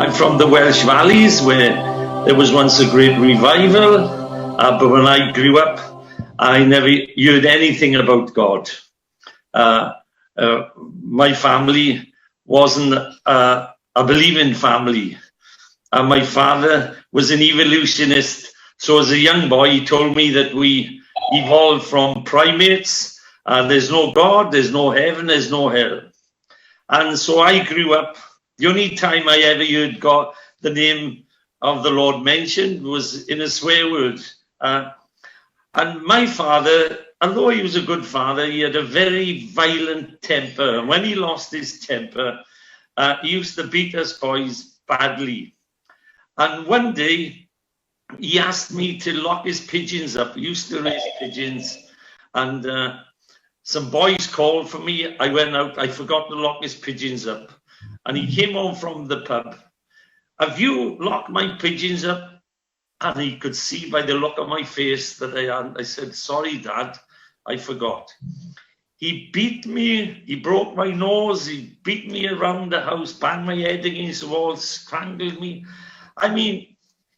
I'm from the Welsh Valleys, where there was once a great revival, but when I grew up, I never heard anything about God. My family wasn't a believing family. My father was an evolutionist, so as a young boy, he told me that we evolved from primates. There's no God, there's no heaven, there's no hell. And so I grew up. The only time I ever heard God, the name of the Lord mentioned, was in a swear word. And my father, although he was a good father, he had a very violent temper. And when he lost his temper, he used to beat us boys badly. And one day, he asked me to lock his pigeons up. He used to raise pigeons. And some boys called for me. I went out. I forgot to lock his pigeons up. And he came home from the pub. Have you locked my pigeons up? And he could see by the look on my face that I hadn't. I said, sorry, Dad, I forgot. He beat me. He broke my nose. He beat me around the house, banged my head against the wall, strangled me. I mean,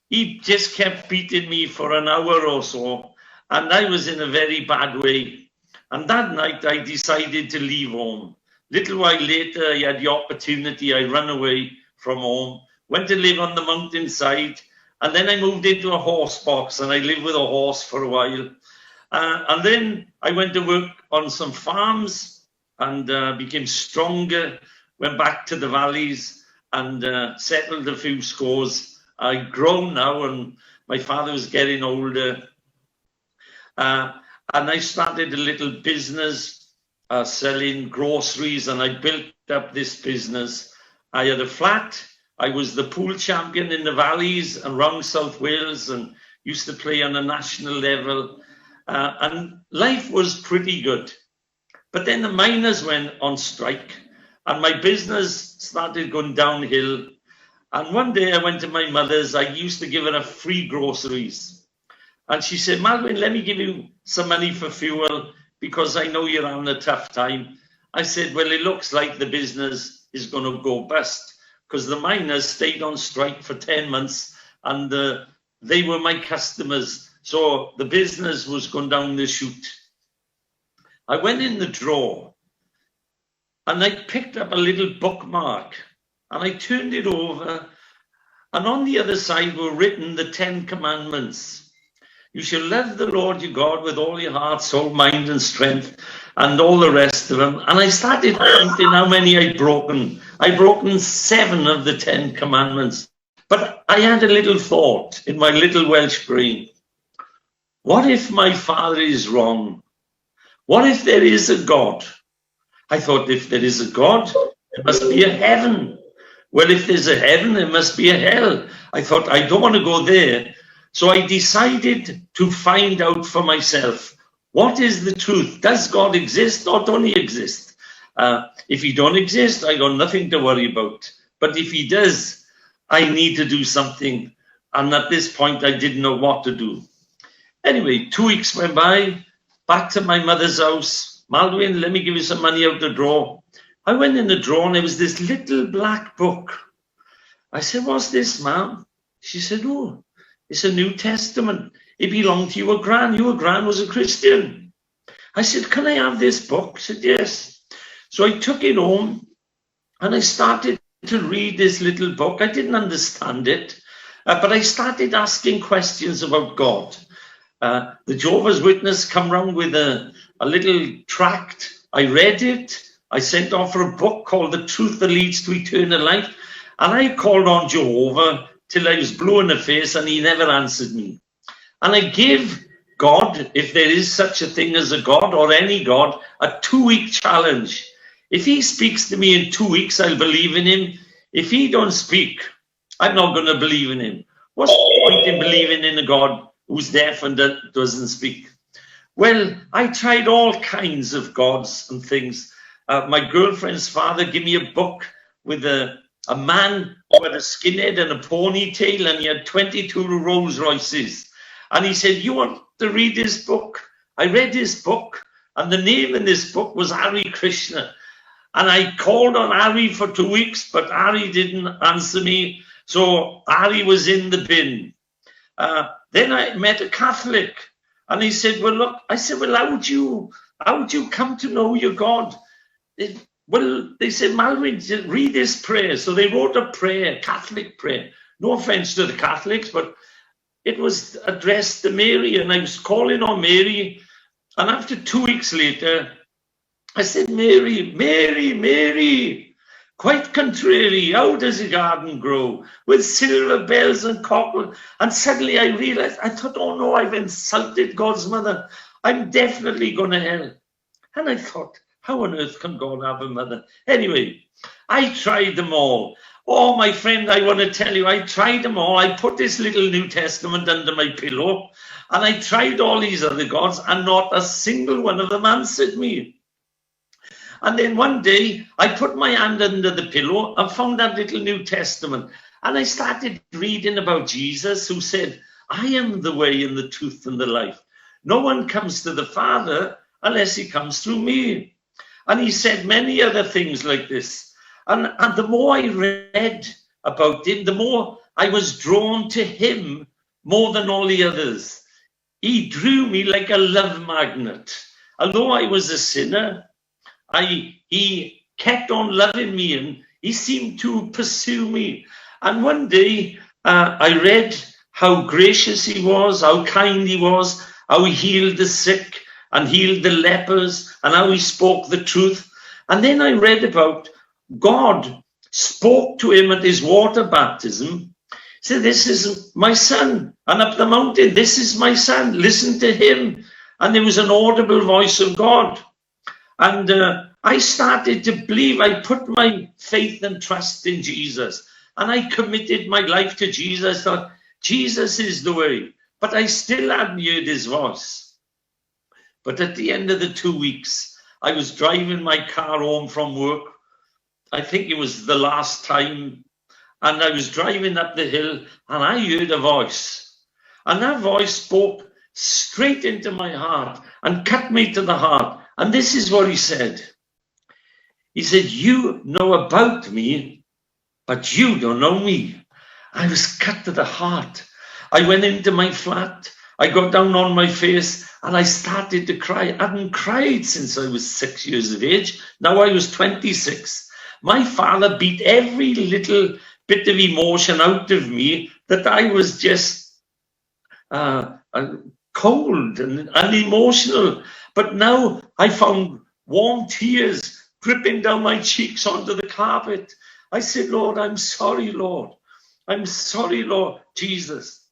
he just kept beating me for an hour or so. And I was in a very bad way. And that night, I decided to leave home. Little while later, I had the opportunity. I ran away from home, went to live on the mountainside, and then I moved into a horse box, and I lived with a horse for a while. And then I went to work on some farms and became stronger, went back to the valleys and settled a few scores. I'd grown now, and my father was getting older. And I started a little business selling groceries, and I built up this business. I had a flat. I was the pool champion in the valleys around South Wales and used to play on a national level. And life was pretty good. But then the miners went on strike and my business started going downhill. And one day I went to my mother's. I used to give her free groceries. And she said, Maldwyn, let me give you some money for fuel because I know you're having a tough time. I said, well, it looks like the business is going to go bust, because the miners stayed on strike for 10 months and they were my customers. So the business was going down the chute. I went in the drawer and I picked up a little bookmark and I turned it over, and on the other side were written the 10 Commandments. You shall love the Lord your God with all your heart, soul, mind and strength, and all the rest of them. And I started counting how many I'd broken. I'd broken 7 of the 10 Commandments. But I had a little thought in my little Welsh brain. What if my father is wrong? What if there is a God? I thought, if there is a God, there must be a heaven. Well, if there's a heaven, there must be a hell. I thought, I don't want to go there. So I decided to find out for myself, what is the truth? Does God exist or don't he exist? If he don't exist, I got nothing to worry about. But if he does, I need to do something. And at this point, I didn't know what to do. Anyway, 2 weeks went by, back to my mother's house. Maldwyn, let me give you some money out the drawer. I went in the drawer and there was this little black book. I said, what's this, ma'am? She said, oh, it's a New Testament. It belonged to your gran. Your gran was a Christian. I said, can I have this book? She said, yes. So I took it home and I started to read this little book. I didn't understand it, but I started asking questions about God. The Jehovah's Witness come round with a little tract. I read it. I sent off for a book called The Truth That Leads to Eternal Life. And I called on Jehovah till I was blue in the face and he never answered me. And I gave God, if there is such a thing as a God or any God, a 2-week challenge. If he speaks to me in 2 weeks, I'll believe in him. If he don't speak, I'm not going to believe in him. What's the point in believing in a God who's deaf and doesn't speak? Well, I tried all kinds of gods and things. My girlfriend's father gave me a book with a man who had a skinhead and a ponytail, and he had 22 Rolls Royces. And he said, you want to read this book? I read this book, and the name in this book was Hare Krishna. And I called on Harry for 2 weeks, but Harry didn't answer me. So Harry was in the bin. Then I met a Catholic, and he said, well, look, I said, well, how would you come to know your God? Well, they said, Maldwyn, read this prayer. So they wrote a prayer, Catholic prayer. No offense to the Catholics, but it was addressed to Mary, and I was calling on Mary. And after 2 weeks later, I said, Mary, Mary, Mary, quite contrary, how does a garden grow? With silver bells and cockle. And suddenly I realized, I thought, oh no, I've insulted God's mother. I'm definitely going to hell. And I thought, how on earth can God have a mother? Anyway, I tried them all. Oh, my friend, I want to tell you, I tried them all. I put this little New Testament under my pillow, and I tried all these other gods, and not a single one of them answered me. And then one day, I put my hand under the pillow and found that little New Testament. And I started reading about Jesus, who said, I am the way and the truth and the life. No one comes to the Father unless he comes through me. And he said many other things like this. And the more I read about him, the more I was drawn to him more than all the others. He drew me like a love magnet. Although I was a sinner, he kept on loving me, and he seemed to pursue me. And one day I read how gracious he was, how kind he was, how he healed the sick and healed the lepers, and how he spoke the truth. And then I read about God spoke to him at his water baptism. He said, this is my son. And up the mountain, this is my son. Listen to him. And there was an audible voice of God. And I started to believe. I put my faith and trust in Jesus. And I committed my life to Jesus. I thought, Jesus is the way. But I still hadn't heard his voice. But at the end of the 2 weeks, I was driving my car home from work. I think it was the last time. And I was driving up the hill, and I heard a voice. And that voice spoke straight into my heart and cut me to the heart. And this is what he said. He said, you know about me, but you don't know me. I was cut to the heart. I went into my flat. I got down on my face, and I started to cry. I hadn't cried since I was 6 years of age. Now I was 26. My father beat every little bit of emotion out of me, that I was just cold and unemotional. But now I found warm tears dripping down my cheeks onto the carpet. I said, Lord, I'm sorry, Lord. I'm sorry, Lord Jesus.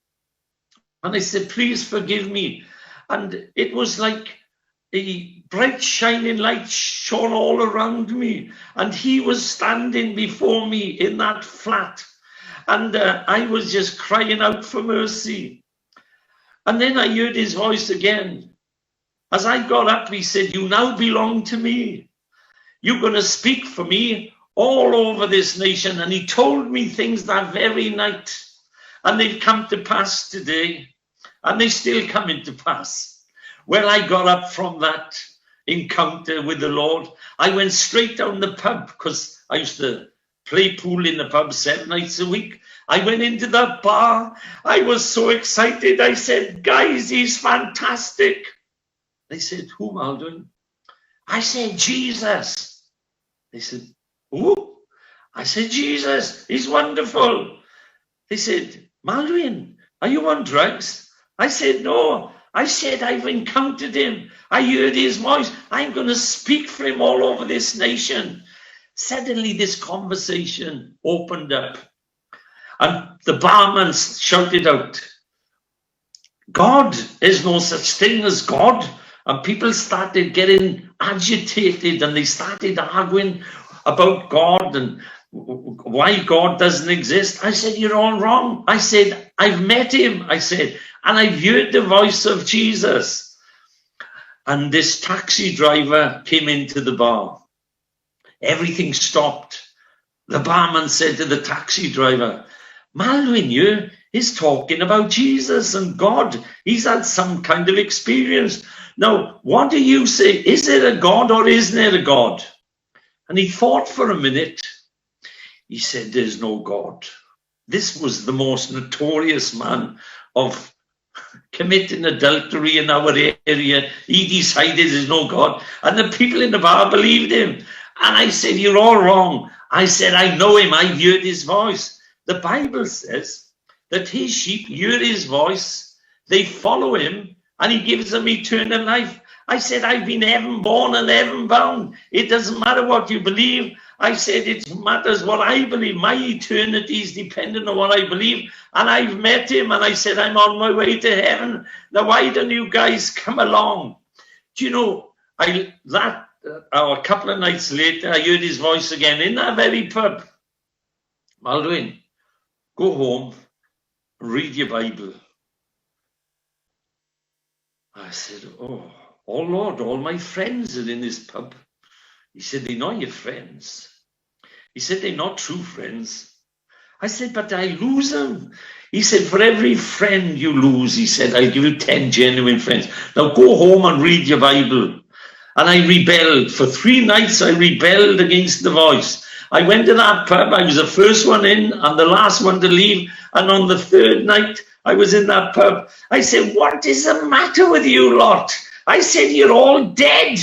And I said, please forgive me. And it was like a bright shining light shone all around me, and he was standing before me in that flat, and I was just crying out for mercy. And then I heard his voice again. As I got up, he said, you now belong to me. You're going to speak for me all over this nation. And he told me things that very night, and they've come to pass today, and they still coming to pass. Well, I got up from that encounter with the Lord. I went straight down the pub, because I used to play pool in the pub 7 nights a week. I went into the bar. I was so excited. I said, guys, he's fantastic. They said, who, Maldwyn? I said, Jesus. They said, who? I said, Jesus. He's wonderful. They said, Maldwyn, are you on drugs? I said, no. I said, I've encountered him. I heard his voice. I'm going to speak for him all over this nation. Suddenly, this conversation opened up. And the barman shouted out, God, there's no such thing as God. And people started getting agitated, and they started arguing about God and why God doesn't exist. I said, you're all wrong. I said, I've met him. I said, and I've heard the voice of Jesus. And this taxi driver came into the bar. Everything stopped. The barman said to the taxi driver, Maldwyn here is talking about Jesus and God. He's had some kind of experience. Now, what do you say? Is there a God or isn't there a God? And he thought for a minute. He said, there's no God. this was the most notorious man of committing adultery in our area. He decided there's no God. And the people in the bar believed him. And I said, you're all wrong. I said, I know him. I've heard his voice. The Bible says that his sheep hear his voice. They follow him and he gives them eternal life. I said, I've been heaven born and heaven bound. It doesn't matter what you believe. I said, it matters what I believe. My eternity is dependent on what I believe. And I've met him and I said, I'm on my way to heaven. Now, why don't you guys come along? Do you know, a couple of nights later, I heard his voice again in that very pub. Maldwyn, go home, read your Bible. I said, oh Lord, all my friends are in this pub. He said, they're not your friends. He said, they're not true friends. I said, but I lose them. He said, for every friend you lose, he said, I'll give you 10 genuine friends. Now go home and read your Bible. And I rebelled. For 3 nights, I rebelled against the voice. I went to that pub. I was the first one in and the last one to leave. And on the 3rd night, I was in that pub. I said, what is the matter with you lot? I said, you're all dead.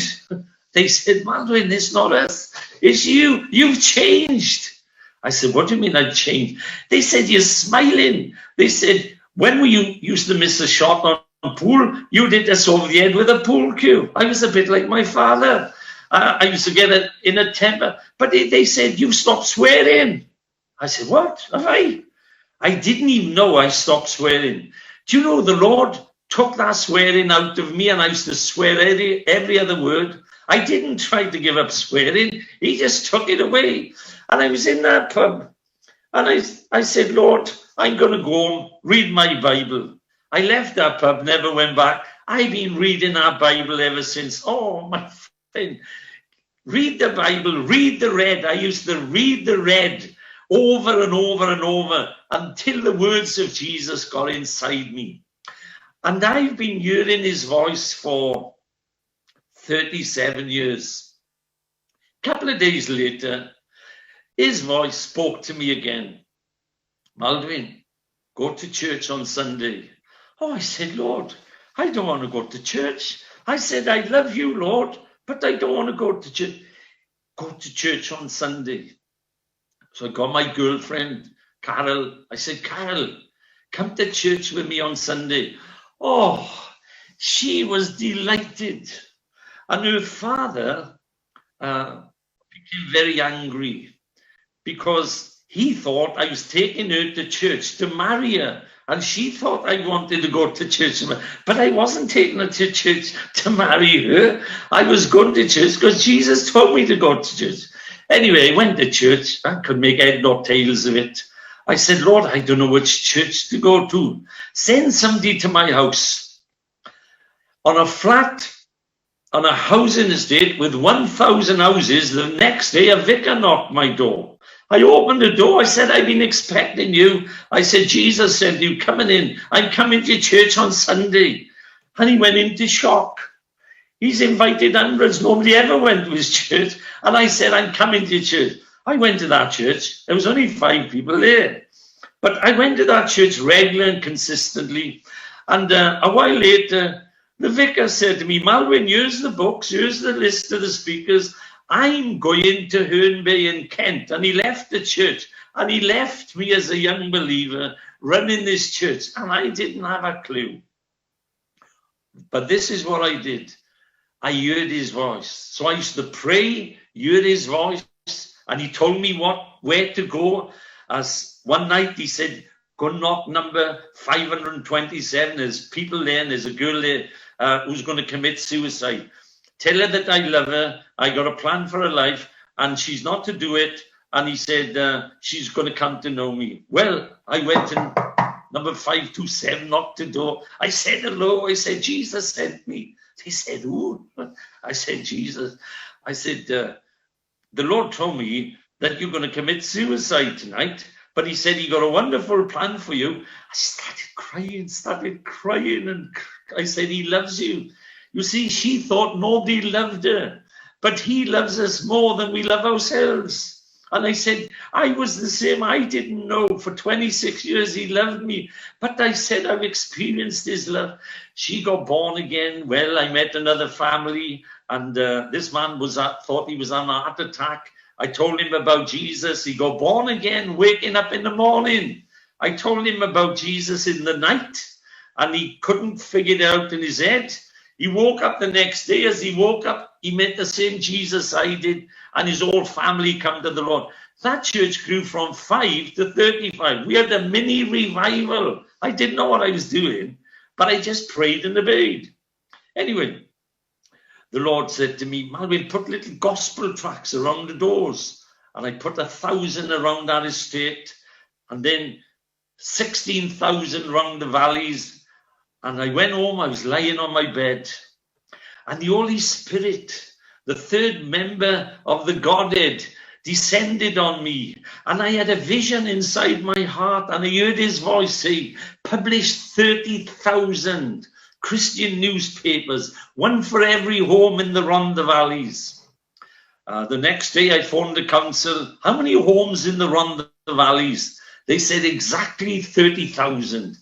They said, Maldwyn, it's not us. It's you. You've changed. I said, what do you mean I've changed? They said, you're smiling. They said, when you used to miss a shot on pool, you did us over the head with a pool cue. I was a bit like my father. I used to get in a temper. But they said, you stopped swearing. I said, what? Have I? I didn't even know I stopped swearing. Do you know the Lord took that swearing out of me and I used to swear every other word. I didn't try to give up swearing. He just took it away. And I was in that pub and I said, Lord, I'm going to go home, read my Bible. I left that pub, never went back. I've been reading that Bible ever since. Oh, my friend, read the Bible, read the red. I used to read the red over and over and over until the words of Jesus got inside me. And I've been hearing his voice for 37 years. A couple of days later, his voice spoke to me again. Maldwyn, go to church on Sunday. Oh, I said, Lord, I don't want to go to church. I said, I love you, Lord, but I don't want to go to church. Go to church on Sunday. So I got my girlfriend, Carol. I said, Carol, come to church with me on Sunday. Oh, she was delighted. And her father became very angry because he thought I was taking her to church to marry her. And she thought I wanted to go to church. But I wasn't taking her to church to marry her. I was going to church because Jesus told me to go to church. Anyway, I went to church. I couldn't make head nor tails of it. I said, Lord, I don't know which church to go to. Send somebody to my house. On a flat, on a housing estate with 1,000 houses, the next day a vicar knocked my door. I opened the door. I said, I've been expecting you. I said, Jesus sent you coming in. I'm coming to church on Sunday. And he went into shock. He's invited hundreds. Nobody ever went to his church. And I said, I'm coming to church. I went to that church. There was only 5 people there. But I went to that church regularly and consistently. And a while later, the vicar said to me, Maldwyn, here's the books. Here's the list of the speakers. I'm going to Hernby in Kent. And he left the church. And he left me as a young believer running this church. And I didn't have a clue. But this is what I did. I heard his voice. So I used to pray, hear his voice. And he told me where to go. As one night he said, go knock number 527. There's people there and there's a girl there who's going to commit suicide. Tell her that I love her. I got a plan for her life and she's not to do it. And he said, she's going to come to know me. Well, I went and number 527 knocked the door. I said, hello. I said, Jesus sent me. He said, who? I said, Jesus. I said, the Lord told me that you're going to commit suicide tonight. But he said he got a wonderful plan for you. I started crying. And I said, he loves you. You see, she thought nobody loved her. But he loves us more than we love ourselves. And I said, I was the same. I didn't know. For 26 years, he loved me. But I said, I've experienced his love. She got born again. Well, I met another family. And this man thought he was on a heart attack. I told him about Jesus. He got born again, waking up in the morning. I told him about Jesus in the night. And he couldn't figure it out in his head. He woke up the next day. As he woke up, he met the same Jesus I did, and his whole family come to the Lord. That church grew from 5 to 35. We had a mini revival. I didn't know what I was doing, but I just prayed and obeyed. Anyway, the Lord said to me, Maldwyn, put little gospel tracts around the doors. And I put 1,000 around our estate, and then 16,000 around the valleys. And I went home, I was lying on my bed, and the Holy Spirit, the third member of the Godhead, descended on me. And I had a vision inside my heart, and I heard his voice say, publish 30,000 Christian newspapers, one for every home in the Rhondda Valleys. The next day I phoned the council, how many homes in the Rhondda Valleys? They said exactly 30,000.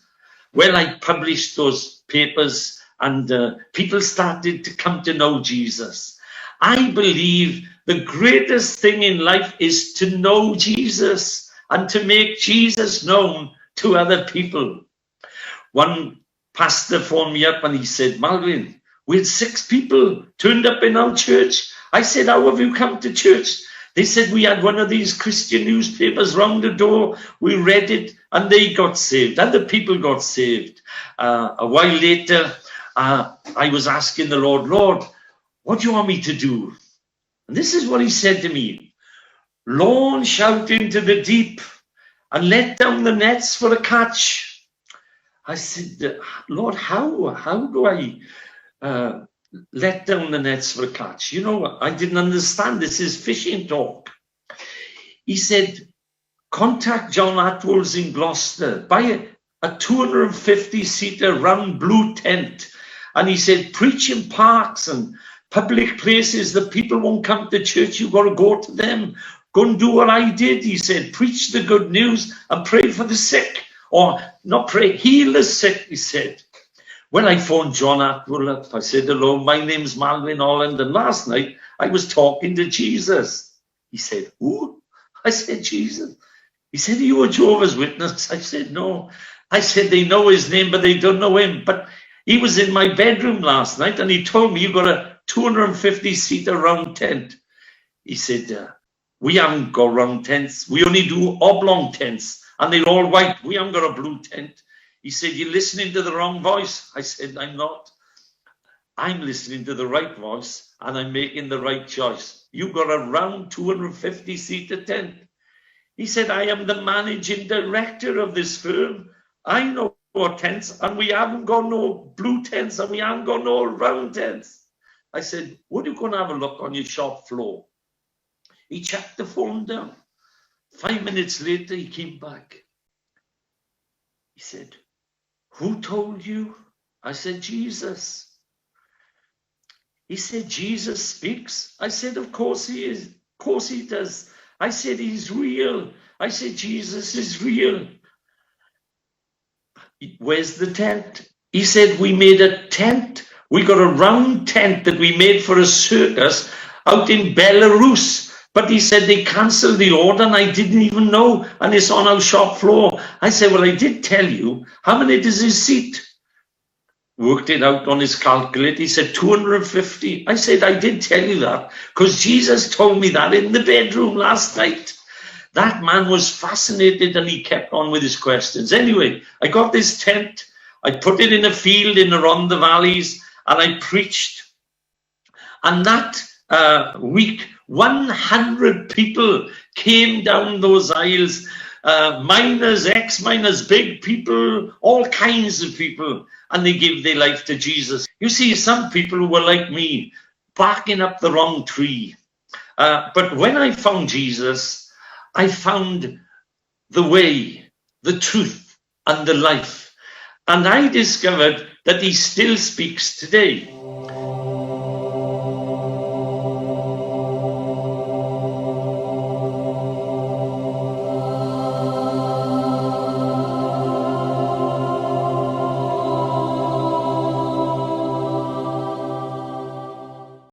Well, I published those papers, and people started to come to know Jesus. I believe the greatest thing in life is to know Jesus and to make Jesus known to other people. One pastor phoned me up and he said, Maldwyn, we had 6 people turned up in our church. I said, how have you come to church? They said, we had one of these Christian newspapers round the door. We read it and they got saved. Other people got saved. A while later, I was asking the Lord, Lord, what do you want me to do? And this is what he said to me. Launch out into the deep and let down the nets for a catch. I said, Lord, how do I let down the nets for a catch? You know, I didn't understand. This is fishing talk. He said, contact John Atwell's in Gloucester. Buy a 250-seater round blue tent. And he said, preach in parks and public places. The people won't come to church. You've got to go to them. Go and do what I did. He said, preach the good news and pray for the sick. Or not pray, heal the sick, he said. When I phoned John Atwell up, I said, hello, my name's Maldwyn, Holland. And last night I was talking to Jesus. He said, who? I said, Jesus. He said, are you a Jehovah's Witness? I said, no. I said, they know his name, but they don't know him. But he was in my bedroom last night and he told me, you've got a 250-seater round tent. He said, we haven't got round tents. We only do oblong tents and they're all white. We haven't got a blue tent. He said, you're listening to the wrong voice. I said, I'm not. I'm listening to the right voice and I'm making the right choice. You've got a round 250-seater tent. He said, I am the managing director of this firm. I know our tents and we haven't got no blue tents and we haven't got no round tents. I said, would you go and have a look on your shop floor? He checked the phone down. 5 minutes later, he came back. He said, who told you? I said, Jesus. He said, Jesus speaks. I said, of course he is. Of course he does. I said, he's real. I said, Jesus is real. Where's the tent? He said, we made a tent. We got a round tent that we made for a circus out in Belarus. But he said they cancelled the order and I didn't even know. And it's on our shop floor. I said, well, I did tell you. How many does his seat? Worked it out on his calculator. He said 250. I said, I did tell you that because Jesus told me that in the bedroom last night. That man was fascinated and he kept on with his questions. Anyway, I got this tent. I put it in a field in around the valleys and I preached. And that week, 100 people came down those aisles, miners, ex-miners, big people, all kinds of people, and they gave their life to Jesus. You see, some people were like me, barking up the wrong tree. But when I found Jesus, I found the way, the truth, and the life. And I discovered that he still speaks today.